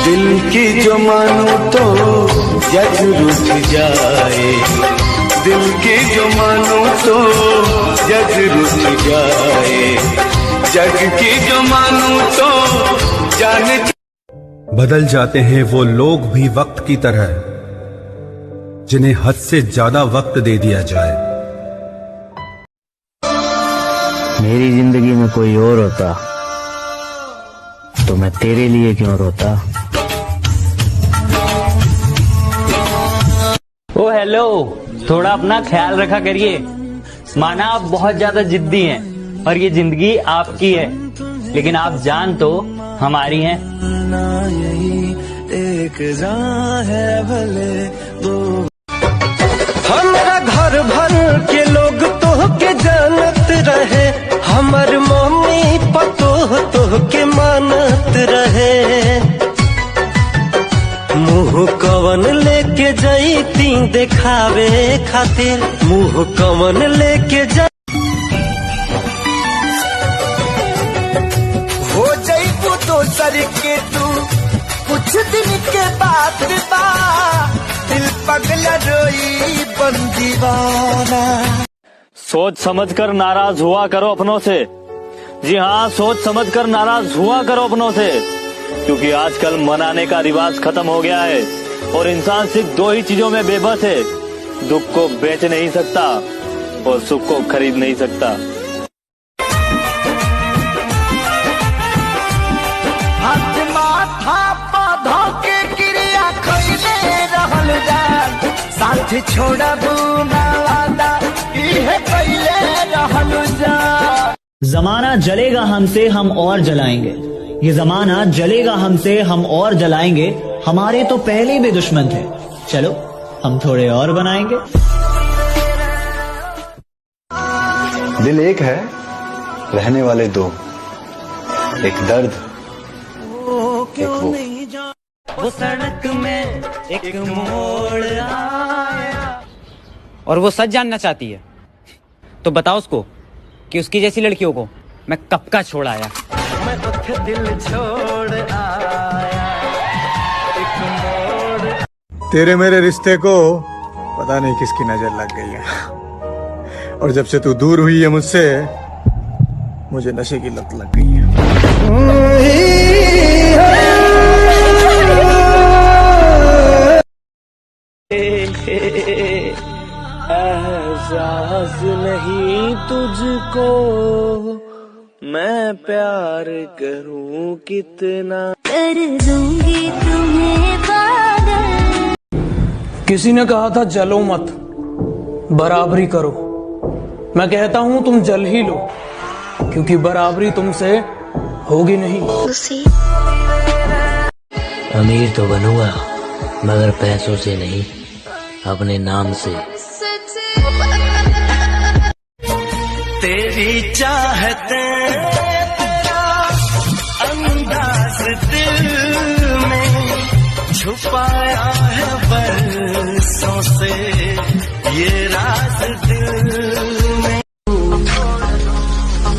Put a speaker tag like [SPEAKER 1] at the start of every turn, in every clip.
[SPEAKER 1] दिल की जो मानो तो जग रुठ जाए, दिल की जो मानो तो जग रुठ जाए, जग की जो मानो तो जाने।
[SPEAKER 2] बदल जाते हैं वो लोग भी वक्त की तरह जिन्हें हद से ज्यादा वक्त दे दिया जाए।
[SPEAKER 3] मेरी जिंदगी में कोई और होता तो मैं तेरे लिए क्यों रोता।
[SPEAKER 4] ओ हेलो, थोड़ा अपना ख्याल रखा करिए। माना आप बहुत ज्यादा जिद्दी हैं और ये जिंदगी आपकी है, लेकिन आप जान तो हमारी हैं।
[SPEAKER 1] एक है भले दो हमारा घर भर के लोग तो के जानत रहे, हमर मम्मी पतो तो के मानत रहे। मुँह कवन लेके जईती देखावे खातिर, मुँह कवन लेके हो जईबू दोसर के तू कुछ दिन के बाद बा, दिल पगला रोई बंदीवाना।
[SPEAKER 4] सोच समझकर नाराज हुआ करो अपनों से। जी हाँ, सोच समझकर नाराज हुआ करो अपनों से, क्योंकि आजकल मनाने का रिवाज खत्म हो गया है और इंसान सिर्फ दो ही चीजों में बेबस है, दुख को बेच नहीं सकता और सुख को खरीद नहीं सकता।
[SPEAKER 1] हाथ माथा पौधों के क्रिया खैले रहल जान, साथ छोड़ा दूना वादा इहे कैले रहल जान।
[SPEAKER 5] जमाना जलेगा हमसे हम और जलाएंगे, ये जमाना जलेगा हमसे हम और जलाएंगे। हमारे तो पहले भी दुश्मन थे, चलो हम थोड़े और बनाएंगे।
[SPEAKER 6] दिल एक है, रहने वाले दो, एक दर्द एक
[SPEAKER 4] वो सड़क में एक मोड़ आया।
[SPEAKER 7] और वो सच जानना चाहती है तो बताओ उसको कि उसकी जैसी लड़कियों को मैं कब का छोड़ आया।
[SPEAKER 1] मैं तो दिल छोड़ आया एक मोड़।
[SPEAKER 8] तेरे मेरे रिश्ते को पता नहीं किसकी नजर लग गई है, और जब से तू दूर हुई है मुझसे, मुझे नशे की लत लग गई है।
[SPEAKER 1] एहसास नहीं तुझको मैं प्यार करूं कितना,
[SPEAKER 9] कर दूंगी तुम्हें पागल।
[SPEAKER 10] किसी ने कहा था जलो मत, बराबरी करो। मैं कहता हूँ तुम जल ही लो, क्योंकि बराबरी तुमसे होगी नहीं।
[SPEAKER 3] अमीर तो बनूंगा मगर पैसों से नहीं, अपने नाम से।
[SPEAKER 1] तेरी चाहते अंदाज दिल में छुपाया है बरसों से, ये राज दिल में।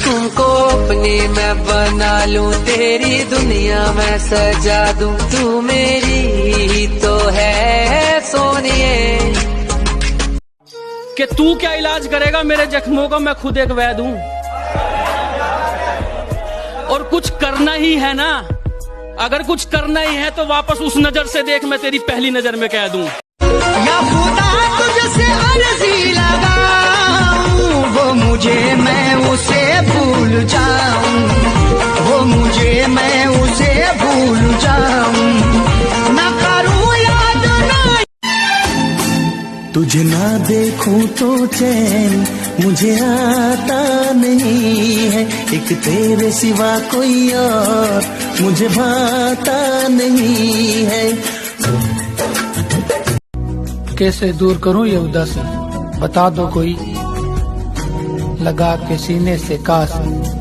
[SPEAKER 11] तुमको अपनी मैं बना लूं, तेरी दुनिया में सजा दूं, तू मेरी ही तो है सोनिए।
[SPEAKER 10] कि तू क्या इलाज करेगा मेरे जख्मों का, मैं खुद एक वैद हूं। और कुछ करना ही है ना, अगर कुछ करना ही है तो वापस उस नजर से देख, मैं तेरी पहली नजर में कह दूं।
[SPEAKER 1] या खुदा तुझसे अर्जी लगाऊं, वो मुझे मैं उसे भूल जाऊं।
[SPEAKER 12] तुझे ना देखूं तो चैन मुझे आता नहीं है, एक तेरे सिवा कोई और मुझे भाता नहीं है।
[SPEAKER 10] कैसे दूर करूं ये उदासी, बता दो कोई, लगा के सीने से काश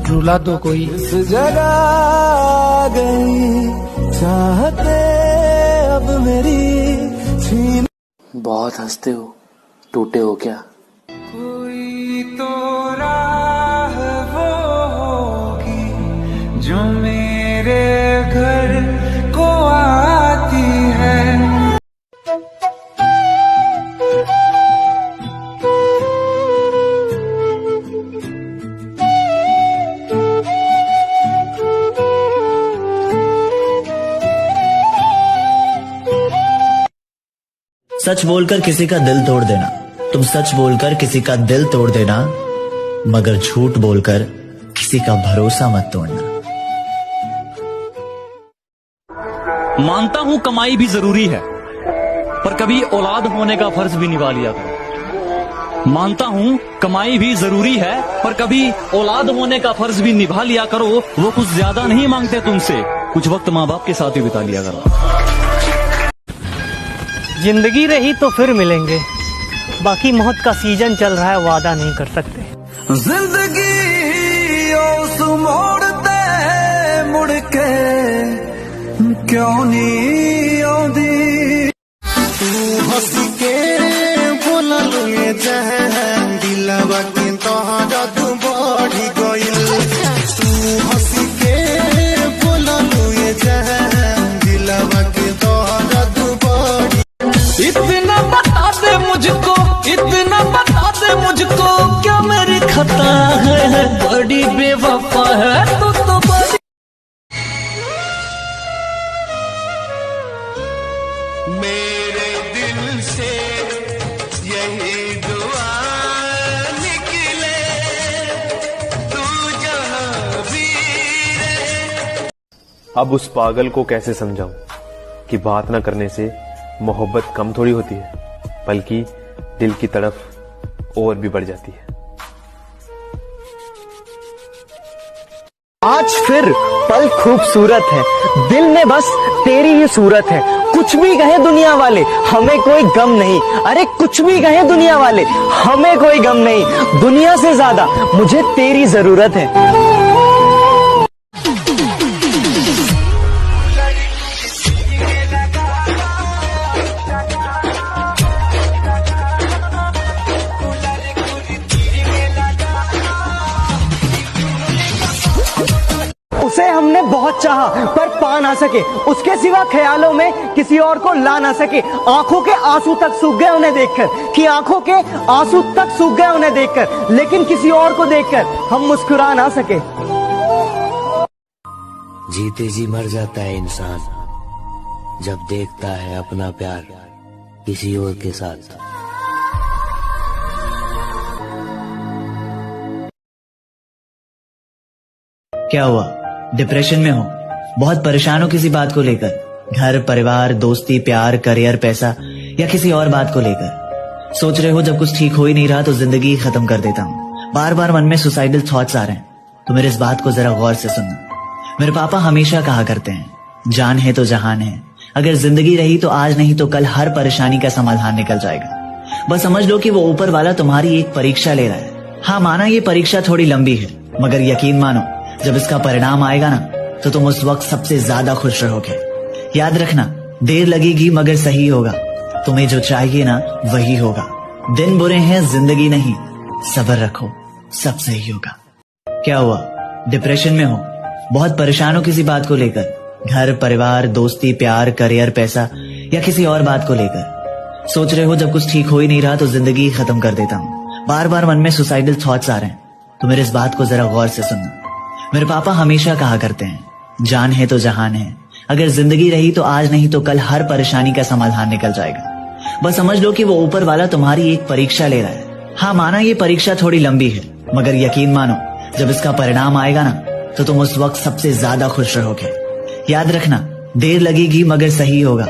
[SPEAKER 10] रुला दो कोई।
[SPEAKER 12] जगा गई चाहते अब मेरी छीन।
[SPEAKER 13] बहुत हंसते हो, टूटे हो क्या?
[SPEAKER 12] कोई तो राह वो होगी जो मेरे घर को आती है।
[SPEAKER 5] सच बोलकर किसी का दिल तोड़ देना, तुम सच बोलकर किसी का दिल तोड़ देना, मगर झूठ बोलकर किसी का भरोसा मत तोड़ना।
[SPEAKER 4] मानता हूं कमाई भी जरूरी है, पर कभी औलाद होने का फर्ज भी निभा लिया करो। मानता हूं कमाई भी जरूरी है, पर कभी औलाद होने का फर्ज भी निभा लिया करो। वो कुछ ज्यादा नहीं मांगते तुमसे, कुछ वक्त माँ बाप के साथ ही बिता लिया करो।
[SPEAKER 14] जिंदगी रही तो फिर मिलेंगे, बाकी मौत का सीजन चल रहा है, वादा नहीं कर सकते।
[SPEAKER 12] जिंदगी उस मोड़ते मुड़ के क्यों नहीं आउंदी, तू हंस के बोला लुए जहन दिलवा के तोहरा तू बढ़ी गइल। तू हंस के बोला लुए जहन दिलवा के तोहरा तू बढ़ी। इतना बता दे मुझको, इतना बता दे मुझको, क्या मेरी खता है, बड़ी बेवफा है तू तो बड़ी। मेरे दिल से यही दुआ निकले, तू जहां भी रहे।
[SPEAKER 15] अब उस पागल को कैसे समझाऊं कि बात न करने से मोहब्बत कम थोड़ी होती है, बल्कि दिल की तड़प और भी बढ़ जाती है।
[SPEAKER 14] आज फिर पल खूबसूरत है, दिल में बस तेरी ही सूरत है। कुछ भी कहे दुनिया वाले हमें कोई गम नहीं, अरे कुछ भी कहे दुनिया वाले हमें कोई गम नहीं। दुनिया से ज्यादा मुझे तेरी जरूरत है। उसे हमने बहुत चाहा पर पा ना सके, उसके सिवा ख्यालों में किसी और को ला ना सके। आंखों के आंसू तक सूख गए उन्हें देखकर, कि आंखों के आंसू तक सूख गए उन्हें देखकर, लेकिन किसी और को देखकर हम मुस्कुरा ना सके।
[SPEAKER 3] जीते जी मर जाता है इंसान जब देखता है अपना प्यार किसी और के साथ।
[SPEAKER 5] क्या हुआ, डिप्रेशन में हो, बहुत परेशान हो किसी बात को लेकर, घर परिवार दोस्ती प्यार करियर पैसा या किसी और बात को लेकर? सोच रहे हो जब कुछ ठीक हो ही नहीं रहा तो जिंदगी खत्म कर देता हूँ। बार बार मन में सुसाइडल थॉट्स आ रहे हैं, तो मेरे इस बात को जरा गौर से सुनना। मेरे पापा हमेशा कहा करते हैं, जान है तो जहान है, अगर जिंदगी रही तो आज नहीं तो कल हर परेशानी का समाधान निकल जाएगा। बस समझ लो कि वो ऊपर वाला तुम्हारी एक परीक्षा ले रहा है। हाँ माना ये परीक्षा थोड़ी लंबी है, मगर यकीन मानो जब इसका परिणाम आएगा ना तो तुम उस वक्त सबसे ज्यादा खुश रहोगे। याद रखना, देर लगेगी मगर सही होगा, तुम्हें जो चाहिए ना वही होगा। दिन बुरे हैं जिंदगी नहीं, सब्र रखो सब सही होगा। क्या हुआ, डिप्रेशन में हो, बहुत परेशान हो किसी बात को लेकर, घर परिवार दोस्ती प्यार करियर पैसा या किसी और बात को लेकर? सोच रहे हो जब कुछ ठीक हो ही नहीं रहा तो जिंदगी खत्म कर देता हूँ। बार बार मन में सुसाइडल थॉट्स आ रहे हैं, तो मेरे इस बात को जरा गौर से सुनना। मेरे पापा हमेशा कहा करते हैं, जान है तो जहान है, अगर जिंदगी रही तो आज नहीं तो कल हर परेशानी का समाधान निकल जाएगा। बस समझ लो कि वो ऊपर वाला तुम्हारी एक परीक्षा ले रहा है। हाँ माना ये परीक्षा थोड़ी लंबी है, मगर यकीन मानो जब इसका परिणाम आएगा ना तो तुम उस वक्त सबसे ज्यादा खुश रहोगे। याद रखना, देर लगेगी मगर सही होगा,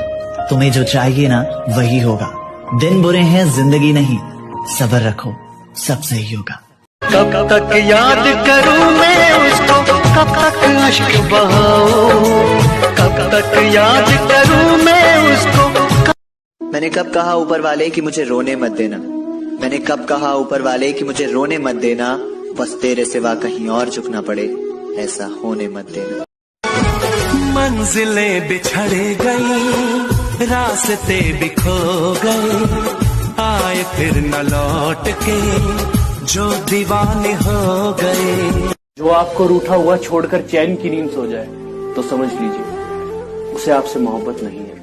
[SPEAKER 5] तुम्हें जो चाहिए ना वही होगा। दिन बुरे हैं जिंदगी नहीं, सब्र रखो सब सही होगा।
[SPEAKER 12] कब तक याद करूं मैं उसको, कब तक अश्क बहाऊं, कब तक याद करूं मैं उसको।
[SPEAKER 5] मैंने कब कहा ऊपर वाले कि मुझे रोने मत देना, मैंने कब कहा ऊपर वाले कि मुझे रोने मत देना, बस तेरे सिवा कहीं और झुकना पड़े ऐसा होने मत देना।
[SPEAKER 12] मंजिलें बिछड़ गई, रास्ते बिखो गए, आए फिर न लौट के जो दीवाने हो गए।
[SPEAKER 13] जो आपको रूठा हुआ छोड़कर चैन की नींद सो जाए तो समझ लीजिए उसे आपसे मोहब्बत नहीं है।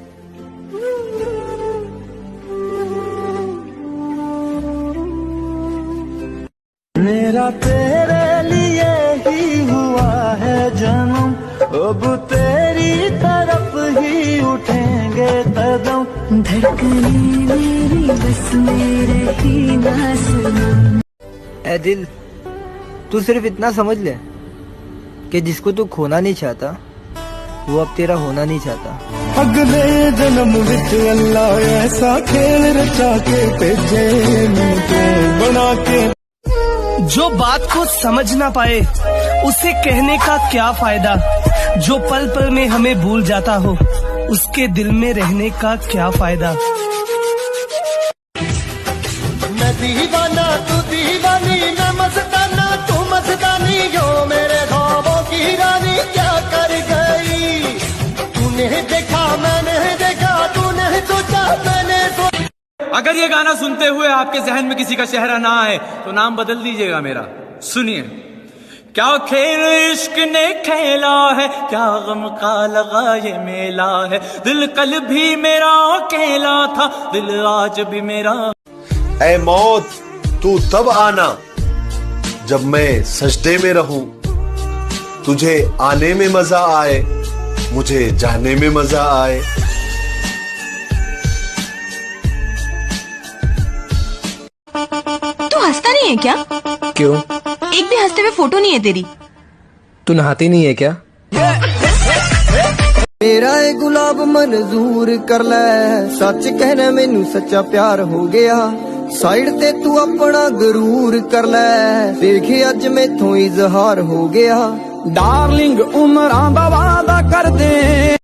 [SPEAKER 12] मेरा तेरे लिए ही हुआ है जन्म, अब तेरी तरफ ही उठेंगे कदम।
[SPEAKER 9] धड़कने मेरी बस मेरे ही ना सुनो।
[SPEAKER 14] ए दिल, तू सिर्फ इतना समझ ले कि जिसको तू खोना नहीं चाहता वो अब तेरा होना नहीं चाहता।
[SPEAKER 12] अगले जन्म विच अल्लाह ऐसा खेल रचा के भेजे मुझे बना के।
[SPEAKER 16] जो बात को समझ ना पाए उसे कहने का क्या फायदा, जो पल पल में हमें भूल जाता हो उसके दिल में रहने का क्या फायदा।
[SPEAKER 12] मैं दीवाना तू दीवानी, मैं मस्ताना तू मस्तानी, यो मेरे ख्वाबों की रानी क्या कर गई। तूने देखा मैंने देखा, तूने सोचा मैंने सोचा।
[SPEAKER 17] अगर ये गाना सुनते हुए आपके जहन में किसी का चेहरा ना आए तो नाम बदल दीजिएगा मेरा। सुनिए। क्या खेल इश्क ने खेला है, क्या गम का लगा ये मेला है, दिल कल भी मेरा अकेला था, दिल आज भी मेरा।
[SPEAKER 18] ऐ मौत तू तब आना जब मैं सजदे में रहूं, तुझे आने में मजा आए मुझे जाने में मजा आए।
[SPEAKER 19] तू हंसता नहीं है क्या?
[SPEAKER 20] क्यों?
[SPEAKER 19] एक भी हंसते हुए फोटो नहीं है तेरी।
[SPEAKER 20] तू नहाती नहीं है क्या?
[SPEAKER 12] मेरा ए गुलाब मंजूर कर ले, सच कहना मैनू सच्चा प्यार हो गया। साइड ते तू अपना गरूर कर ले, देखी अज मैथों इजहार हो गया।
[SPEAKER 16] डार्लिंग उमरां दा वादा कर दे।